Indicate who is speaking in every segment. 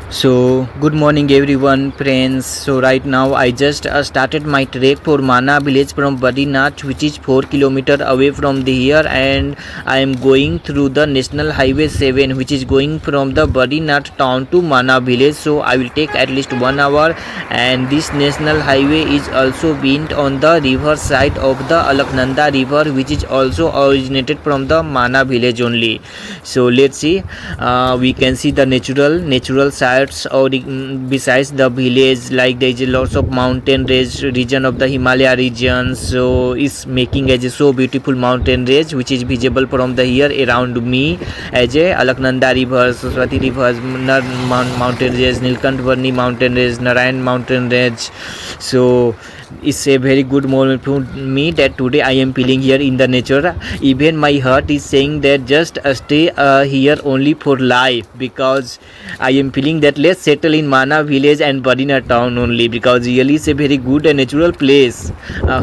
Speaker 1: So, good morning everyone, friends. So, right now I just started my trek for Mana village from Badrinath, which is 4 kilometers away from the here, and I am going through the National Highway 7, which is going from the Badrinath town to Mana village. So, I will take at least 1 hour, and this National Highway is also built on the river side of the Alaknanda river, which is also originated from the Mana village only. So, let's see. We can see the natural sites or besides the village, like there is lots of mountain range region of the Himalaya region, so it's making as a so beautiful mountain range which is visible from the here around me, as a Alaknanda river, Saraswati river, mountain range, Nilkantvarni mountain range, Narayan mountain range. So it's a very good moment for me that today I am feeling here in the nature. Even my heart is saying that just stay here only for life, because I am feeling that let's settle in Mana village and Badrinath town only, because really it's a very good and natural place.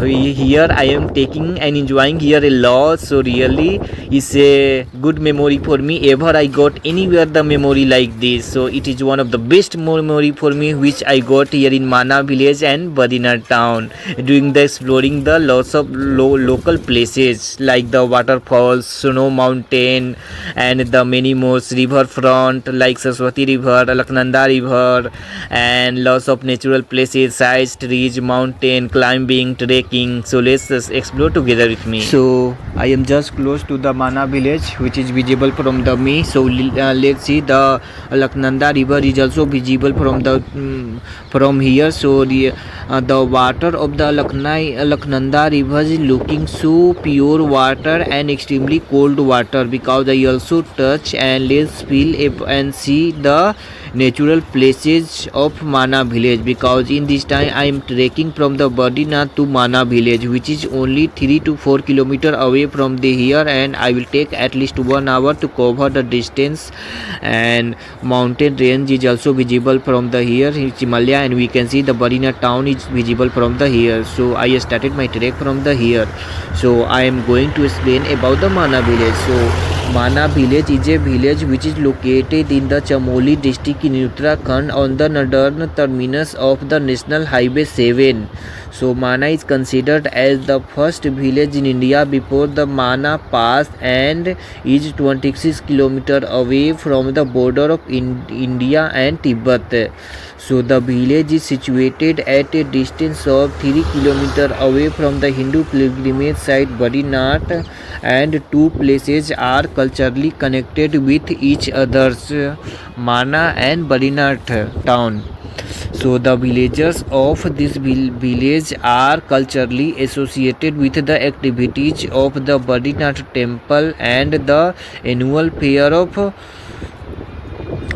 Speaker 1: Here I am taking and enjoying here a lot. So really it's a good memory for me. Ever I got anywhere the memory like this, so it is one of the best memory for me which I got here in Mana village and Badrinath town, doing the exploring the lots of local places like the waterfalls, snow mountain, and the many more riverfront like Saraswati river, Alaknanda river, and lots of natural places, size, trees, mountain climbing, trekking. So let's just explore together with me. So I am just close to the Mana village which is visible from the me. So let's see, the Alaknanda river is also visible from the from here. So the water of the Alaknanda river is looking so pure water and extremely cold water, because I also touch and let's feel and see the natural places of Mana village, because in this time I am trekking from the Badrinath to Mana village, which is only 3 to 4 kilometers away from the here, and I will take at least 1 hour to cover the distance. And mountain range is also visible from the here, Himalaya, and we can see the Badrinath town is visible from the here. So I started my trek from the here. So I am going to explain about the Mana village. So Mana village is a village which is located in the Chamoli district in Uttarakhand on the northern terminus of the National Highway 7. So Mana is considered as the first village in India before the Mana Pass, and is 26 kilometers away from the border of India and Tibet. So the village is situated at a distance of 3 kilometers away from the Hindu pilgrimage site Badrinath, and two places are culturally connected with each other, Mana and Badrinath town. So the villagers of this village are culturally associated with the activities of the Badrinath temple and the annual fair of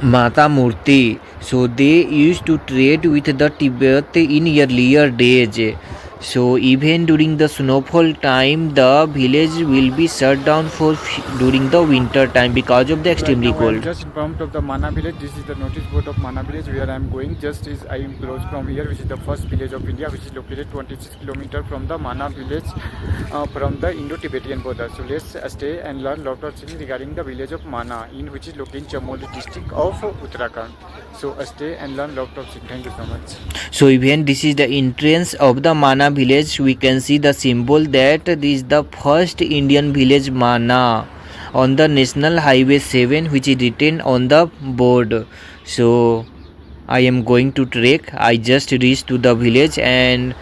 Speaker 1: Mata Murti. So they used to trade with the Tibet in earlier days. So even during the snowfall time, the village will be shut down for during the winter time because of the extremely
Speaker 2: Right now I am
Speaker 1: cold.
Speaker 2: just in front of the Mana village. This is the notice board of Mana village where I am going. Just is I am close from here, which is the first village of India, which is located 26 kilometers from the Mana village, from the Indo-Tibetan border. So let's stay and learn lot of things regarding the village of Mana, in which is located in Chamoli district of Uttarakhand. So stay and learn lot of things. Thank you so much.
Speaker 1: So even this is the entrance of the Mana village. We can see the symbol that this is the first Indian village Mana on the National Highway 7, which is written on the board. So I am going to trek. I just reached to the village, and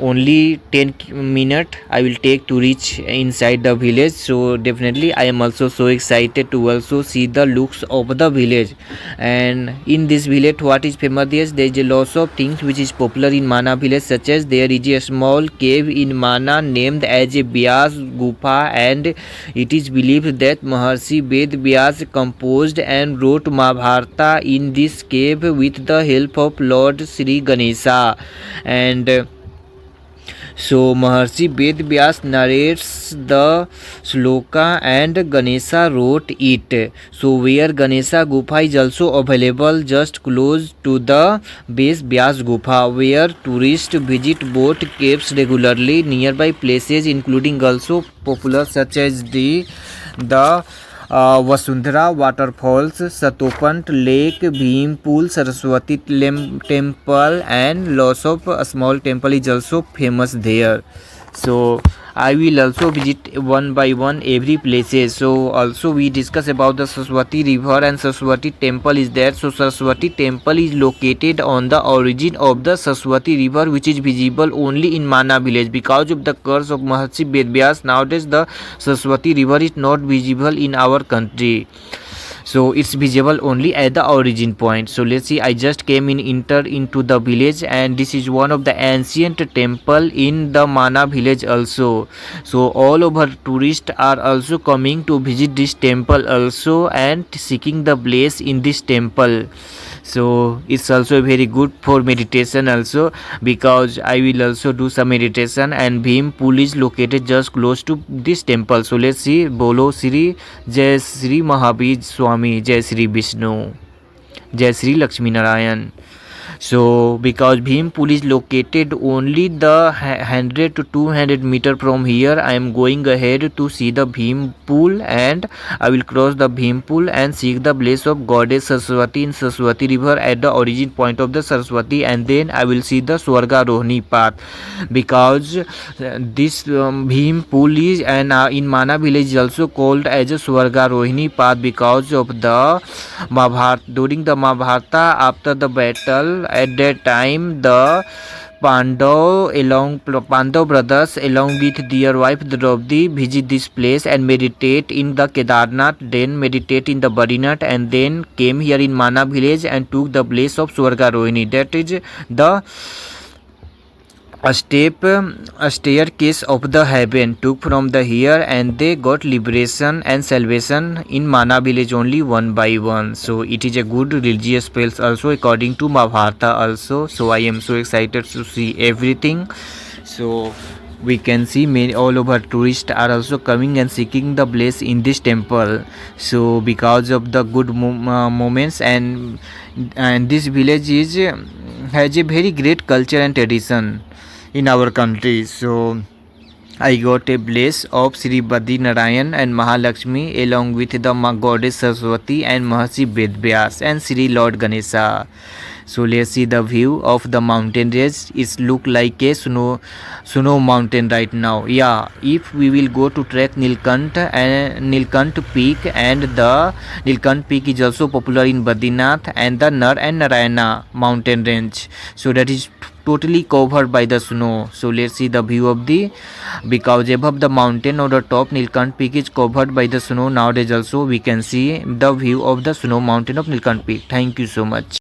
Speaker 1: only 10 minutes I will take to reach inside the village. So definitely I am also so excited to also see the looks of the village. And in this village, what is famous is there is a lot of things which is popular in Mana village, such as there is a small cave in Mana named as a Vyas Gufa, and it is believed that Maharshi Ved Vyas composed and wrote Mahabharata in this cave with the help of Lord Sri Ganesha. And so Maharshi Ved Vyas narrates the sloka and Ganesha wrote it. So where Ganesha Gufa is also available just close to the base Vyas Gufa, where tourists visit both caves regularly. Nearby places including also popular such as the Vasundhara waterfalls, Satopant Lake, Bhim Pool, Saraswati temple, and lots of small temple is also famous there. So I will also visit one by one every places. So also we discuss about the Saraswati river and Saraswati temple is there. So Saraswati temple is located on the origin of the Saraswati river, which is visible only in Mana village. Because of the curse of Mahasi Bedvyas, nowadays the Saraswati river is not visible in our country. So it's visible only at the origin point. So let's see, I just came enter into the village, and this is one of the ancient temple in the Mana village also. So all over tourists are also coming to visit this temple also and seeking the bliss in this temple. So it's also very good for meditation also, because I will also do some meditation, and Bhim pool is located just close to this temple. So let's see. Bolo Shri Jai Shri Mahavir Swami, Jai Shri Vishnu, Jai Shri Lakshmi Narayan. So because Bhim pool is located only the 100 to 200 meter from here, I am going ahead to see the Bhim pool, and I will cross the Bhim pool and seek the bliss of goddess Saraswati in Saraswati river at the origin point of the Saraswati, and then I will see the Swarga Rohini path, because this Bhim pool is and in Mana village is also called as a Swarga Rohini path because of the Mahabharata. During the Mahabharata, after the battle, at that time the Pandav brothers along with their wife Draupadi visit this place and meditate in the Kedarnath, then meditate in the Badrinath, and then came here in Mana village and took the place of Swarga Rohini. That is the a staircase of the heaven took from the here, and they got liberation and salvation in Mana village only one by one. So it is a good religious place also according to Mahabharata also. So I am so excited to see everything. So we can see many all over tourists are also coming and seeking the bliss in this temple. So because of the good moments, and this village is has a very great culture and tradition in our country. So I got a bliss of Sri Badi Narayan and Mahalakshmi along with the goddess Saraswati and Mahasi Bedvyas and Sri Lord Ganesha. So let's see the view of the mountain range. It look like a snow mountain right now. Yeah, if we will go to trek Nilkant Peak, and the Nilkant Peak is also popular in Badrinath and the Nar and Narayana mountain range. So that is totally covered by the snow. So let's see the view of the, because above the mountain or the top Nilkant Peak is covered by the snow. Nowadays also we can see the view of the snow mountain of Nilkant Peak. Thank you so much.